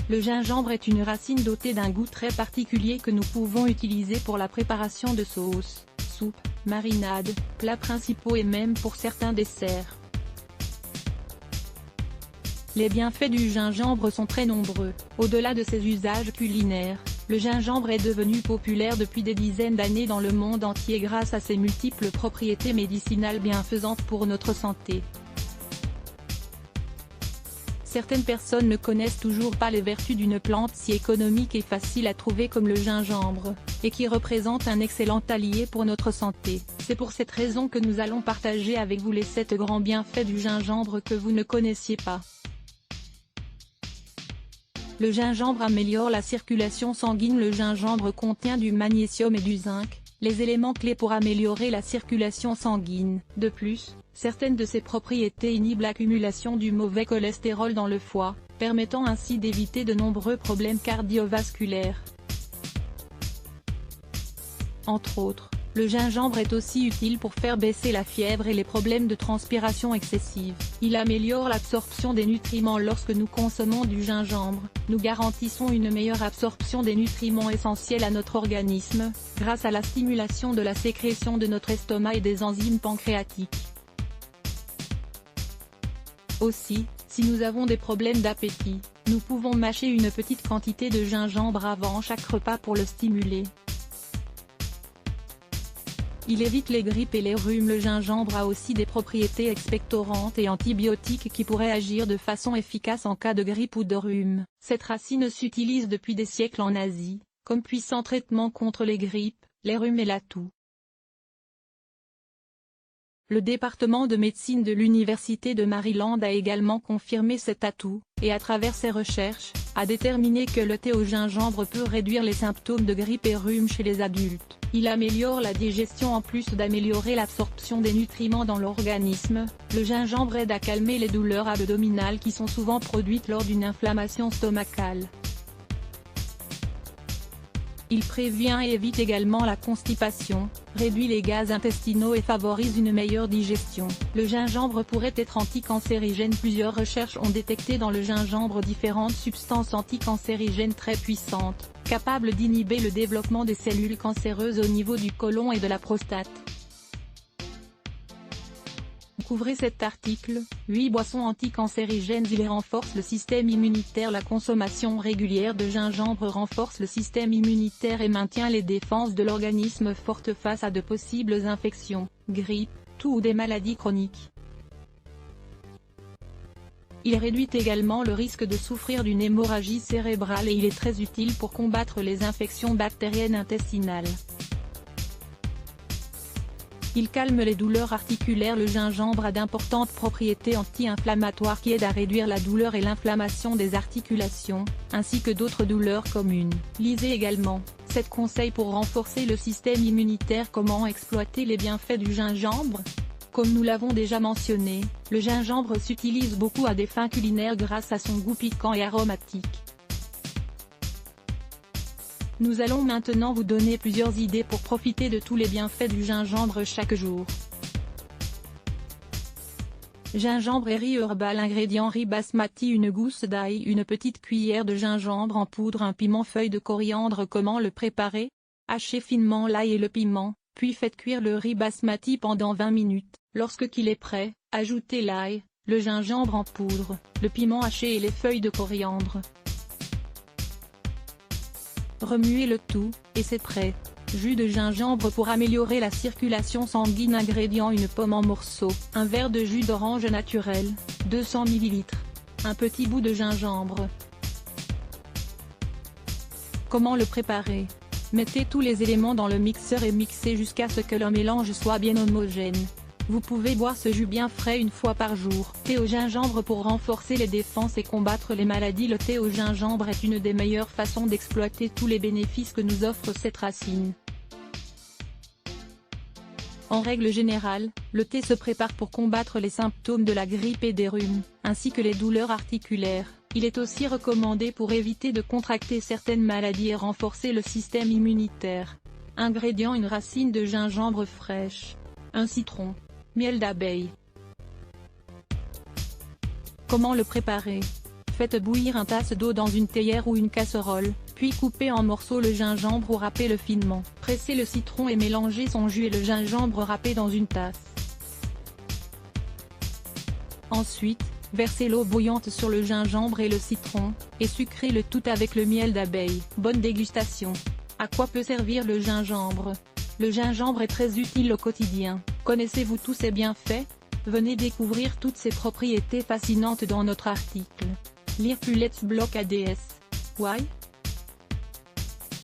Le gingembre est une racine dotée d'un goût très particulier que nous pouvons utiliser pour la préparation de sauces, soupes, marinades, plats principaux et même pour certains desserts. Les bienfaits du gingembre sont très nombreux. Au-delà de ses usages culinaires, le gingembre est devenu populaire depuis des dizaines d'années dans le monde entier grâce à ses multiples propriétés médicinales bienfaisantes pour notre santé. Certaines personnes ne connaissent toujours pas les vertus d'une plante si économique et facile à trouver comme le gingembre, et qui représente un excellent allié pour notre santé. C'est pour cette raison que nous allons partager avec vous les 7 grands bienfaits du gingembre que vous ne connaissiez pas. Le gingembre améliore la circulation sanguine. Le gingembre contient du magnésium et du zinc, les éléments clés pour améliorer la circulation sanguine. De plus, certaines de ses propriétés inhibent l'accumulation du mauvais cholestérol dans le foie, permettant ainsi d'éviter de nombreux problèmes cardiovasculaires. Entre autres, le gingembre est aussi utile pour faire baisser la fièvre et les problèmes de transpiration excessive. Il améliore l'absorption des nutriments. Lorsque nous consommons du gingembre, nous garantissons une meilleure absorption des nutriments essentiels à notre organisme, grâce à la stimulation de la sécrétion de notre estomac et des enzymes pancréatiques. Aussi, si nous avons des problèmes d'appétit, nous pouvons mâcher une petite quantité de gingembre avant chaque repas pour le stimuler. Il évite les grippes et les rhumes. Le gingembre a aussi des propriétés expectorantes et antibiotiques qui pourraient agir de façon efficace en cas de grippe ou de rhume. Cette racine s'utilise depuis des siècles en Asie, comme puissant traitement contre les grippes, les rhumes et la toux. Le département de médecine de l'Université de Maryland a également confirmé cet atout, et à travers ses recherches, a déterminé que le thé au gingembre peut réduire les symptômes de grippe et rhume chez les adultes. Il améliore la digestion en plus d'améliorer l'absorption des nutriments dans l'organisme. Le gingembre aide à calmer les douleurs abdominales qui sont souvent produites lors d'une inflammation stomacale. Il prévient et évite également la constipation, réduit les gaz intestinaux et favorise une meilleure digestion. Le gingembre pourrait être anticancérigène. Plusieurs recherches ont détecté dans le gingembre différentes substances anticancérigènes très puissantes, capables d'inhiber le développement des cellules cancéreuses au niveau du côlon et de la prostate. Couvrez cet article, 8 boissons anticancérigènes. Il renforce le système immunitaire. La consommation régulière de gingembre renforce le système immunitaire et maintient les défenses de l'organisme fortes face à de possibles infections, grippe, toux ou des maladies chroniques. Il réduit également le risque de souffrir d'une hémorragie cérébrale et il est très utile pour combattre les infections bactériennes intestinales. Il calme les douleurs articulaires. Le gingembre a d'importantes propriétés anti-inflammatoires qui aident à réduire la douleur et l'inflammation des articulations, ainsi que d'autres douleurs communes. Lisez également 7 conseils pour renforcer le système immunitaire. Comment exploiter les bienfaits du gingembre? Comme nous l'avons déjà mentionné, le gingembre s'utilise beaucoup à des fins culinaires grâce à son goût piquant et aromatique. Nous allons maintenant vous donner plusieurs idées pour profiter de tous les bienfaits du gingembre chaque jour. Gingembre et riz herbal. Ingrédients: riz basmati, une gousse d'ail, une petite cuillère de gingembre en poudre, un piment, feuille de coriandre. Comment le préparer? Hachez finement l'ail et le piment, puis faites cuire le riz basmati pendant 20 minutes. Lorsqu'il est prêt, ajoutez l'ail, le gingembre en poudre, le piment haché et les feuilles de coriandre. Remuez le tout, et c'est prêt. Jus de gingembre pour améliorer la circulation sanguine. Ingrédients: une pomme en morceaux, un verre de jus d'orange naturel, 200 ml, un petit bout de gingembre. Comment le préparer? Mettez tous les éléments dans le mixeur et mixez jusqu'à ce que le mélange soit bien homogène. Vous pouvez boire ce jus bien frais une fois par jour. Thé au gingembre pour renforcer les défenses et combattre les maladies. Le thé au gingembre est une des meilleures façons d'exploiter tous les bénéfices que nous offre cette racine. En règle générale, le thé se prépare pour combattre les symptômes de la grippe et des rhumes, ainsi que les douleurs articulaires. Il est aussi recommandé pour éviter de contracter certaines maladies et renforcer le système immunitaire. Ingrédients: une racine de gingembre fraîche, un citron, miel d'abeille. Comment le préparer? Faites bouillir une tasse d'eau dans une théière ou une casserole, puis coupez en morceaux le gingembre ou râpez-le finement. Pressez le citron et mélangez son jus et le gingembre râpé dans une tasse. Ensuite, versez l'eau bouillante sur le gingembre et le citron, et sucrez le tout avec le miel d'abeille. Bonne dégustation. À quoi peut servir le gingembre? Le gingembre est très utile au quotidien. Connaissez-vous tous ses bienfaits? Venez découvrir toutes ses propriétés fascinantes dans notre article. Lire plus Let's Block ADS. Why?